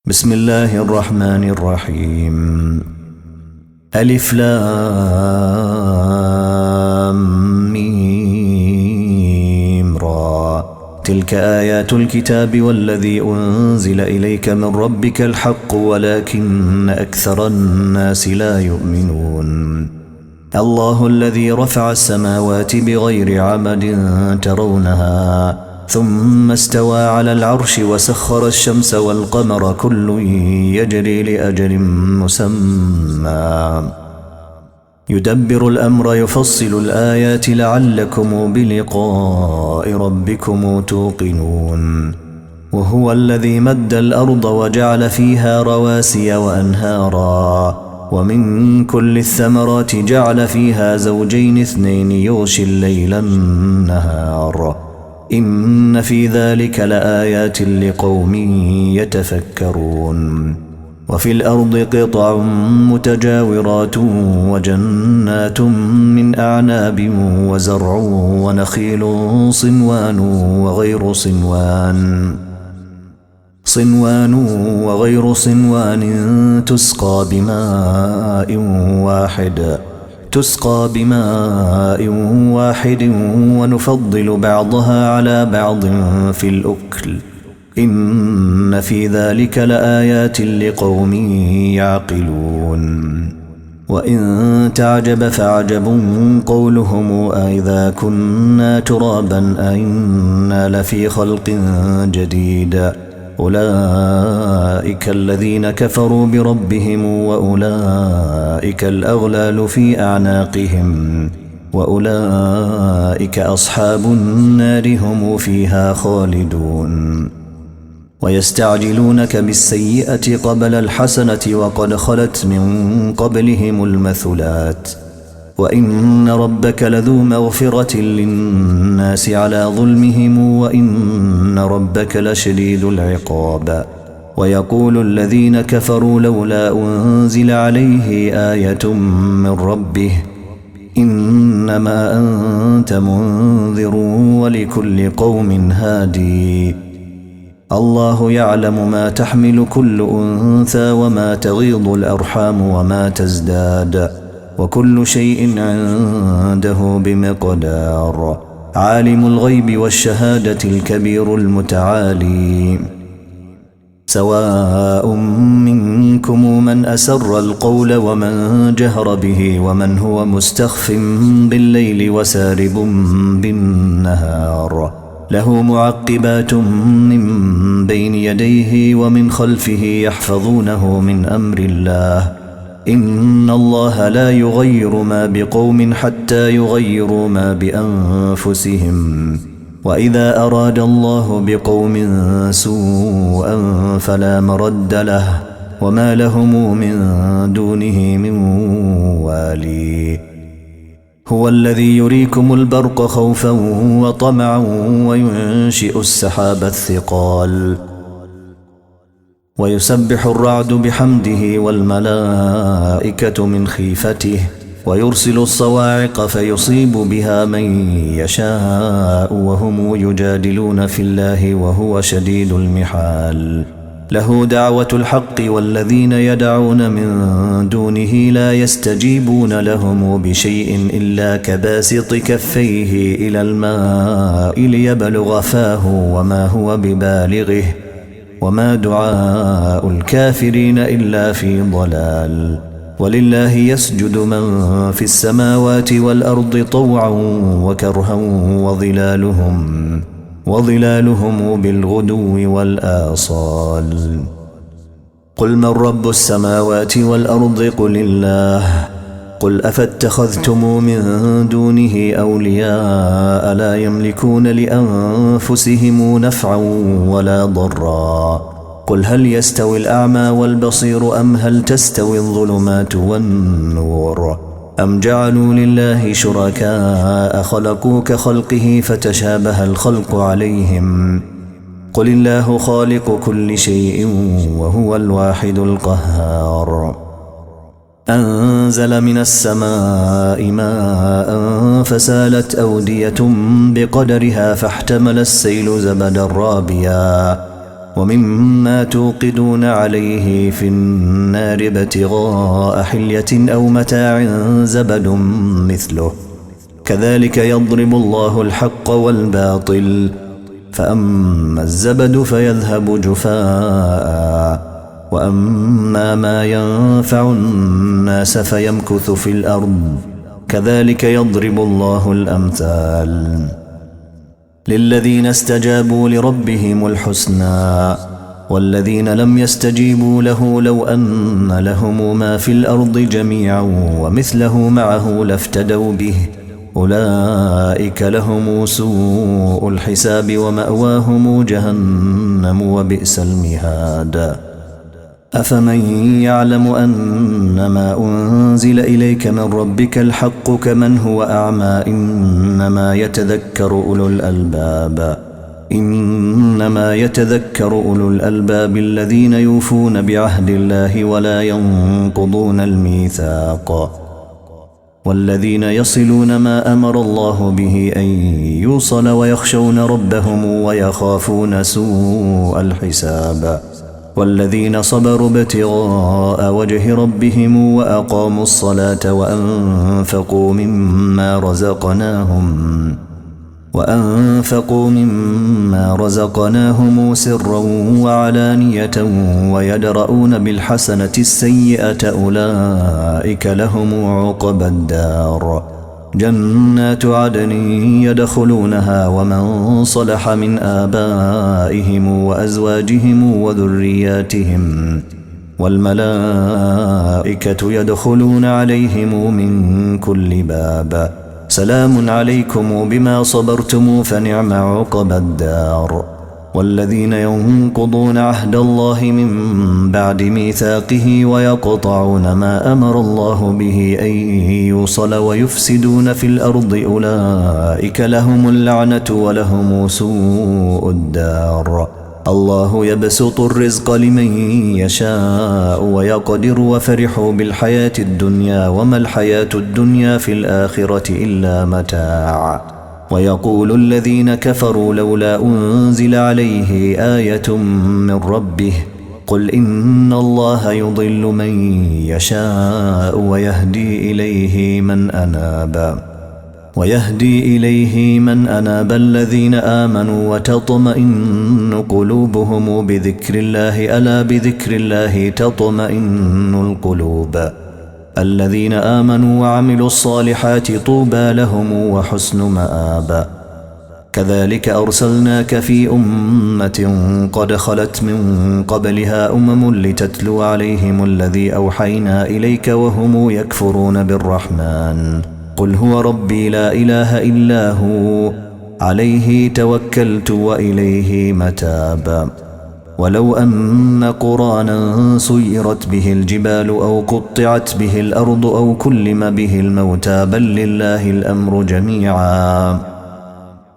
بسم الله الرحمن الرحيم. ألف لام ميم را. تلك آيات الكتاب والذي أنزل إليك من ربك الحق ولكن أكثر الناس لا يؤمنون. الله الذي رفع السماوات بغير عمد ترونها ثم استوى على العرش وسخر الشمس والقمر كل يجري لأجل مسمى يدبر الأمر يفصل الآيات لعلكم بلقاء ربكم توقنون. وهو الذي مد الأرض وجعل فيها رواسي وأنهارا ومن كل الثمرات جعل فيها زوجين اثنين يغشي الليل النهار إن في ذلك لآيات لقوم يتفكرون. وفي الأرض قطع متجاورات وجنات من أعناب وزرع ونخيل صنوان وغير صنوان تسقى بماء واحد ونفضل بعضها على بعض في الأكل إن في ذلك لآيات لقوم يعقلون. وإن تعجب فعجب قولهم أإذا كنا ترابا أإنا لفي خلق جديد أولئك الذين كفروا بربهم وأولئك الأغلال في أعناقهم وأولئك أصحاب النار هم فيها خالدون. ويستعجلونك بالسيئة قبل الحسنة وقد خلت من قبلهم المثلات وإن ربك لذو مغفرة للناس على ظلمهم وإن ربك لشديد العقاب. ويقول الذين كفروا لولا أنزل عليه آية من ربه إنما أنت منذر ولكل قوم هادي. الله يعلم ما تحمل كل أنثى وما تغيض الأرحام وما تزداد وكل شيء عنده بمقدار. عالم الغيب والشهادة الكبير المتعالي. سواء منكم من أسر القول ومن جهر به ومن هو مستخف بالليل وسارب بالنهار له معقبات من بين يديه ومن خلفه يحفظونه من أمر الله إن الله لا يغير ما بقوم حتى يغيروا ما بأنفسهم وإذا أراد الله بقوم سوءا فلا مرد له وما لهم من دونه من والي. هو الذي يريكم البرق خوفا وطمعا وينشئ السحاب الثقال ويسبح الرعد بحمده والملائكة من خيفته ويرسل الصواعق فيصيب بها من يشاء وهم يجادلون في الله وهو شديد المحال. له دعوة الحق والذين يدعون من دونه لا يستجيبون لهم بشيء إلا كباسط كفيه إلى الماء ليبلغ فاه وما هو ببالغه وما دعاء الكافرين إلا في ضلال. ولله يسجد من في السماوات والأرض طوعا وكرها وظلالهم بالغدو والآصال. قل من رب السماوات والأرض قل الله. قل أفاتخذتم من دونه أولياء لا يملكون لأنفسهم نفعا ولا ضرا. قل هل يستوي الأعمى والبصير أم هل تستوي الظلمات والنور أم جعلوا لله شركاء خلقوا كخلقه فتشابه الخلق عليهم قل الله خالق كل شيء وهو الواحد القهار. أنزل من السماء ماء فسالت أودية بقدرها فاحتمل السيل زبدا رابيا ومما توقدون عليه في النار ابتغاء حلية أو متاع زبد مثله كذلك يضرب الله الحق والباطل فأما الزبد فيذهب جفاء وأما ما ينفع الناس فيمكث في الأرض كذلك يضرب الله الأمثال للذين استجابوا لربهم الحسنى والذين لم يستجيبوا له لو أن لهم ما في الأرض جميعا ومثله معه لافتدوا به أولئك لهم سوء الحساب ومأواهم جهنم وبئس المهاد أفمن يعلم أنما أنزل إليك من ربك الحق كمن هو أعمى إنما يتذكر أولو الألباب الذين يوفون بعهد الله ولا ينقضون الميثاق والذين يصلون ما أمر الله به أن يوصل ويخشون ربهم ويخافون سوء الحساب والذين صبروا ابتغاء وجه ربهم وأقاموا الصلاة وأنفقوا مما رزقناهم سرا وعلانية ويدرؤون بالحسنة السيئة أولئك لهم عقبى الدار جنات عدن يدخلونها ومن صلح من آبائهم وأزواجهم وذرياتهم والملائكة يدخلون عليهم من كل باب سلام عليكم بما صبرتم فنعم عقبى الدار والذين ينقضون عهد الله من بعد ميثاقه ويقطعون ما أمر الله به أن يوصل ويفسدون في الأرض أولئك لهم اللعنة ولهم سوء الدار الله يبسط الرزق لمن يشاء ويقدر وفرحوا بالحياة الدنيا وما الحياة الدنيا في الآخرة إلا متاع ويقول الذين كفروا لولا أنزل عليه آية من ربه قل إن الله يضل من يشاء ويهدي إليه من أناب الذين آمنوا وتطمئن قلوبهم بذكر الله ألا بذكر الله تطمئن القلوب الذين آمنوا وعملوا الصالحات طوبى لهم وحسن مآب كذلك أرسلناك في أمة قد خلت من قبلها لتتلو عليهم الذي أوحينا إليك وهم يكفرون بالرحمن قل هو ربي لا إله إلا هو عليه توكلت وإليه متاب ولو أن قرانا سيرت به الجبال أو قطعت به الأرض أو كلم به الموتى بل لله الأمر جميعا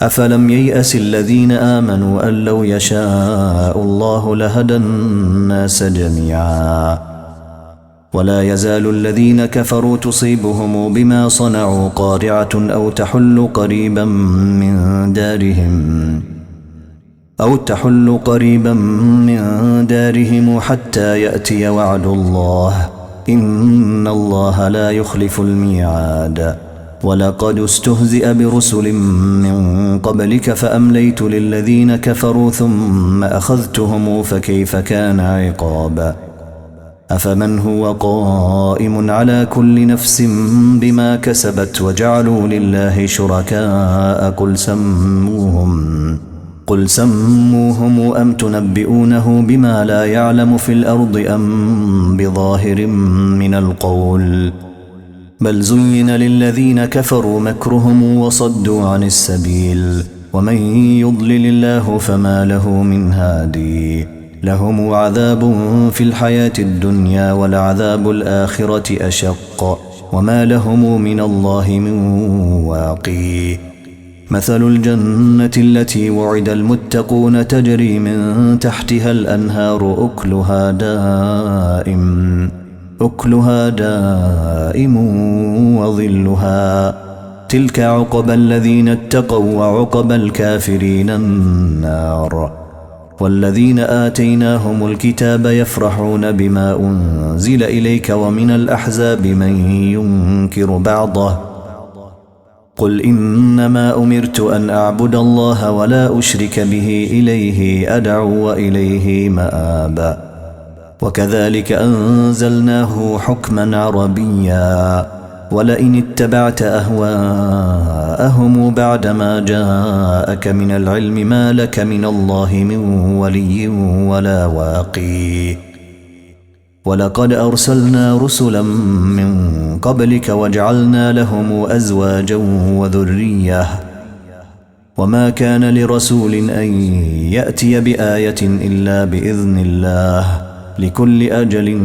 أفلم ييأس الذين آمنوا أن لو يشاء الله لهدى الناس جميعا ولا يزال الذين كفروا تصيبهم بما صنعوا قارعة أو تحل قريبا من دارهم حتى يأتي وعد الله إن الله لا يخلف الميعاد ولقد استهزئ برسل من قبلك فأمليت للذين كفروا ثم أخذتهم فكيف كان عقاب أفمن هو قائم على كل نفس بما كسبت وجعلوا لله شركاء قل سموهم أم تنبئونه بما لا يعلم في الأرض أم بظاهر من القول بل زين للذين كفروا مكرهم وصدوا عن السبيل ومن يضلل الله فما له من هادي لهم عذاب في الحياة الدنيا ولعذاب الآخرة أشق وما لهم من الله من واقي مثل الجنة التي وعد المتقون تجري من تحتها الأنهار أكلها دائم وظلها تلك عقبى الذين اتقوا وعقبى الكافرين النار والذين آتيناهم الكتاب يفرحون بما أنزل إليك ومن الأحزاب من ينكر بعضه قل إنما أمرت أن أعبد الله ولا أشرك به إليه أدعو وإليه مآب وكذلك أنزلناه حكما عربيا ولئن اتبعت أهواءهم بعدما جاءك من العلم ما لك من الله من ولي ولا واقي ولقد أرسلنا رسلا من قبلك وجعلنا لهم أزواجا وذرية وما كان لرسول أن يأتي بآية إلا بإذن الله لكل أجل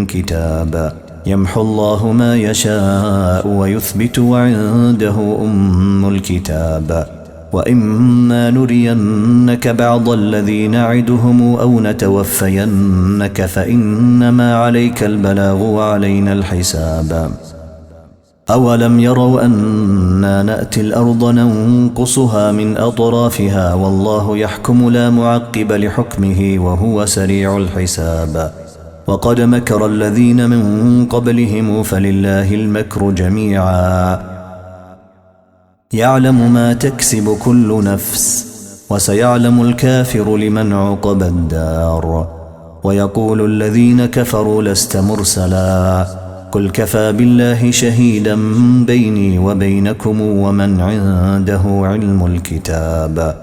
كتاب يمحو الله ما يشاء ويثبت وعنده أم الكتاب وإما نرينك بعض الذي نعدهم أو نتوفينك فإنما عليك البلاغ وعلينا الحساب أولم يروا أنا نأتي الأرض ننقصها من أطرافها والله يحكم لا معقب لحكمه وهو سريع الحساب وقد مكر الذين من قبلهم فلله المكر جميعا يعلم ما تكسب كل نفس وسيعلم الكافر لمن عقبى الدار ويقول الذين كفروا لست مرسلا قل كفى بالله شهيدا بيني وبينكم ومن عنده علم الكتاب